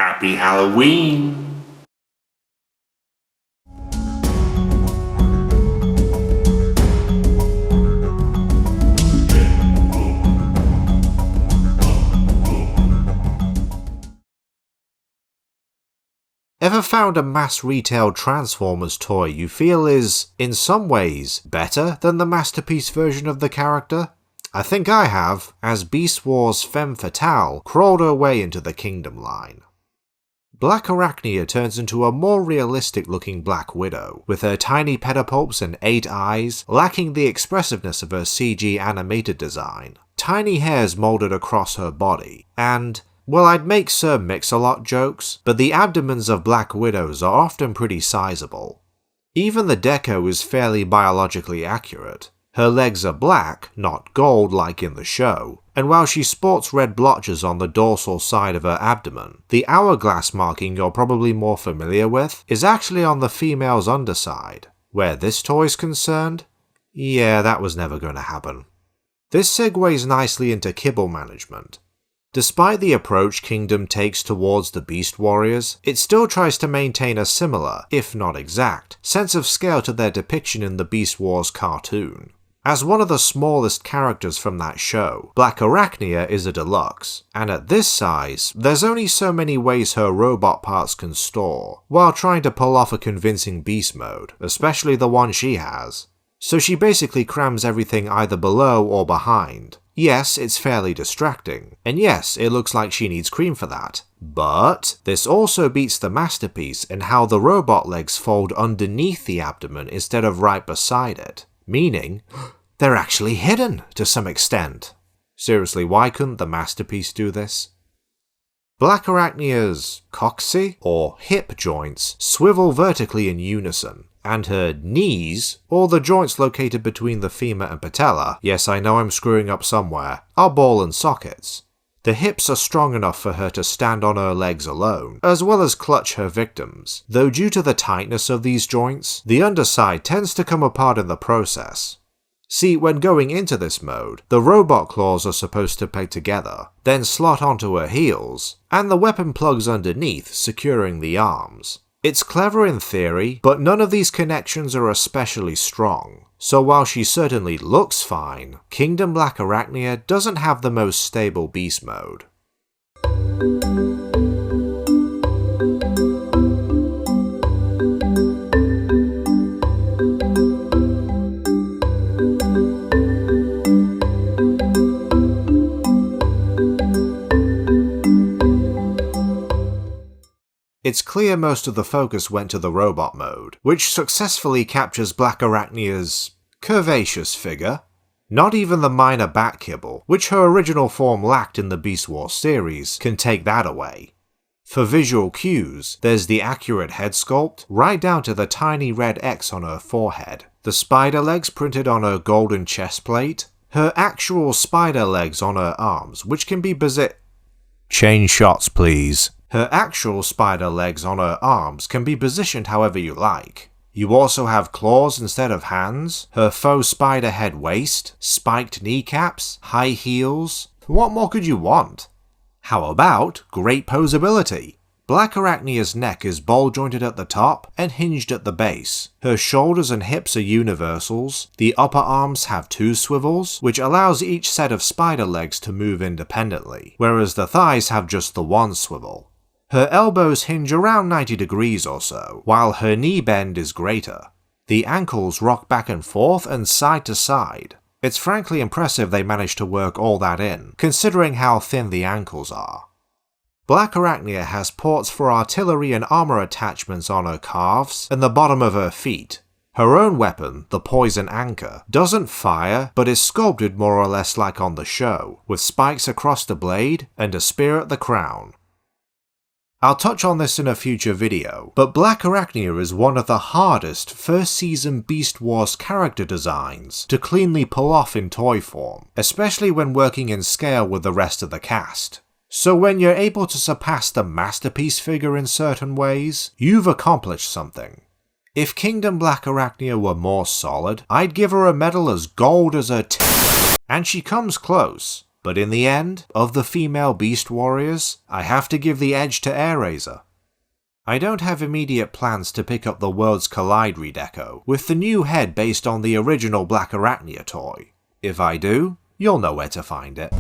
Happy Halloween! Ever found a mass retail Transformers toy you feel is, in some ways, better than the masterpiece version of the character? I think I have, as Beast War's femme fatale crawled her way into the Kingdom line. Blackarachnia turns into a more realistic looking Black Widow, with her tiny pedipalps and 8 eyes lacking the expressiveness of her CG animated design, tiny hairs moulded across her body, and well, I'd make Sir Mix-a-Lot jokes, but the abdomens of Black Widows are often pretty sizable. Even the deco is fairly biologically accurate. Her legs are black, not gold like in the show, and while she sports red blotches on the dorsal side of her abdomen, the hourglass marking you're probably more familiar with is actually on the female's underside. Where this toy's concerned, yeah, that was never going to happen. This segues nicely into kibble management. Despite the approach Kingdom takes towards the Beast Warriors, it still tries to maintain a similar, if not exact, sense of scale to their depiction in the Beast Wars cartoon. As one of the smallest characters from that show, Blackarachnia is a deluxe, and at this size, there's only so many ways her robot parts can store, while trying to pull off a convincing beast mode, especially the one she has. So she basically crams everything either below or behind. Yes, it's fairly distracting, and yes, it looks like she needs cream for that. But this also beats the masterpiece in how the robot legs fold underneath the abdomen instead of right beside it, meaning they're actually hidden to some extent. Seriously, why couldn't the masterpiece do this? Blackarachnia's coccyx or hip joints swivel vertically in unison, and her knees, or the joints located between the femur and patella, yes I know I'm screwing up somewhere, are ball and sockets. The hips are strong enough for her to stand on her legs alone, as well as clutch her victims, though due to the tightness of these joints, the underside tends to come apart in the process. See, when going into this mode, the robot claws are supposed to peg together, then slot onto her heels, and the weapon plugs underneath, securing the arms. It's clever in theory, but none of these connections are especially strong, so while she certainly looks fine, Kingdom Blackarachnia doesn't have the most stable beast mode. It's clear most of the focus went to the robot mode, which successfully captures Blackarachnia's curvaceous figure. Not even the minor back kibble, which her original form lacked in the Beast Wars series, can take that away. For visual cues, there's the accurate head sculpt, right down to the tiny red X on her forehead, the spider legs printed on her golden chest plate, her actual spider legs on her arms, which can be Change shots, please. Her actual spider legs on her arms can be positioned however you like. You also have claws instead of hands, her faux spider head waist, spiked kneecaps, high heels. What more could you want? How about great posability? Blackarachnia's neck is ball-jointed at the top and hinged at the base. Her shoulders and hips are universals. The upper arms have 2 swivels, which allows each set of spider legs to move independently, whereas the thighs have just the 1 swivel. Her elbows hinge around 90 degrees or so, while her knee bend is greater. The ankles rock back and forth and side to side. It's frankly impressive they managed to work all that in, considering how thin the ankles are. Blackarachnia has ports for artillery and armor attachments on her calves and the bottom of her feet. Her own weapon, the Poison Anchor, doesn't fire but is sculpted more or less like on the show, with spikes across the blade and a spear at the crown. I'll touch on this in a future video, but Blackarachnia is one of the hardest first season Beast Wars character designs to cleanly pull off in toy form, especially when working in scale with the rest of the cast. So when you're able to surpass the masterpiece figure in certain ways, you've accomplished something. If Kingdom Blackarachnia were more solid, I'd give her a medal as gold as her and she comes close. But in the end, of the female Beast Warriors, I have to give the edge to Airazor. I don't have immediate plans to pick up the Worlds Collide redeco, with the new head based on the original Blackarachnia toy. If I do, you'll know where to find it.